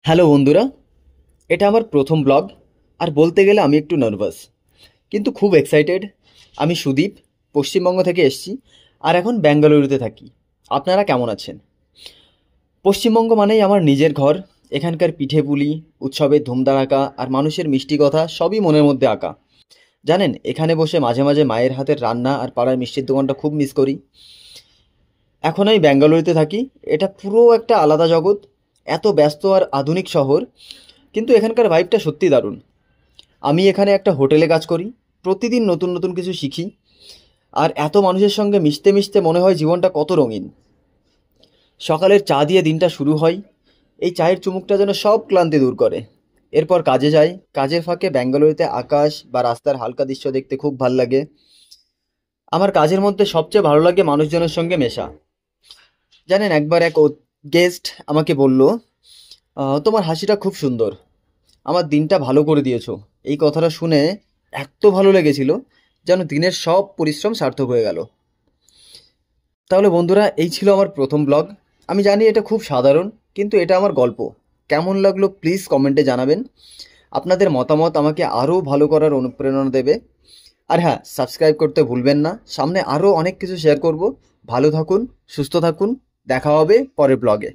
Hello বন্ধুরা, এটা আমার প্রথম ব্লগ। আর বলতে গেলে আমি একটু নার্ভাস, কিন্তু খুব এক্সাইটেড। আমি সুদীপ, পশ্চিমবঙ্গ থেকে এসেছি, আর এখন বেঙ্গালুরুতে থাকি। আপনারা কেমন আছেন? পশ্চিমবঙ্গ মানেই আমার নিজের ঘর। এখানকার পিঠেপুলি, উৎসবের ধুমধাড়াকা আর মানুষের মিষ্টি কথা সবই মনের মধ্যে আঁকা। জানেন, এখানে বসে মাঝে মাঝে মায়ের হাতের রান্না আর পাড়ার মিষ্টির দোকানটা খুব মিস করি। এখন আমি বেঙ্গালুরুতে থাকি। এটা পুরো একটা আলাদা জগৎ, এত ব্যস্ত আর আধুনিক শহর, কিন্তু এখানকার ভাইবটা সত্যি দারুণ। আমি এখানে একটা হোটেলে কাজ করি, প্রতিদিন নতুন নতুন কিছু শিখি, আর এত মানুষের সঙ্গে মিশতে মিশতে মনে হয় জীবনটা কত রঙিন। সকালের চা দিয়ে দিনটা শুরু হয়, এই চায়ের চুমুকটা যেন সব ক্লান্তি দূর করে। এরপর কাজে যাই, কাজের ফাঁকে বেঙ্গালুরুতে আকাশ বা রাস্তার হালকা দৃশ্য দেখতে খুব ভাল লাগে। আমার কাজের মধ্যে সবচেয়ে ভালো লাগে মানুষজনের সঙ্গে মেশা। জানেন, একবার এক গেস্ট আমাকে বলল, তোমার হাসিটা খুব সুন্দর, আমার দিনটা ভালো করে দিয়েছো। এই কথাটা শুনে এত ভালো লেগেছিল, যেন দিনের সব পরিশ্রম সার্থক হয়ে গেল। তাহলে বন্ধুরা, এই ছিল আমার প্রথম ব্লগ। আমি জানি এটা খুব সাধারণ, কিন্তু এটা আমার গল্প। কেমন লাগলো প্লিজ কমেন্টে জানাবেন। আপনাদের মতামত আমাকে আরও ভালো করার অনুপ্রেরণা দেবে। আর হ্যাঁ, সাবস্ক্রাইব করতে ভুলবেন না। সামনে আরও অনেক কিছু শেয়ার করব। ভালো থাকুন, সুস্থ থাকুন। দেখা হবে পরের ব্লগে।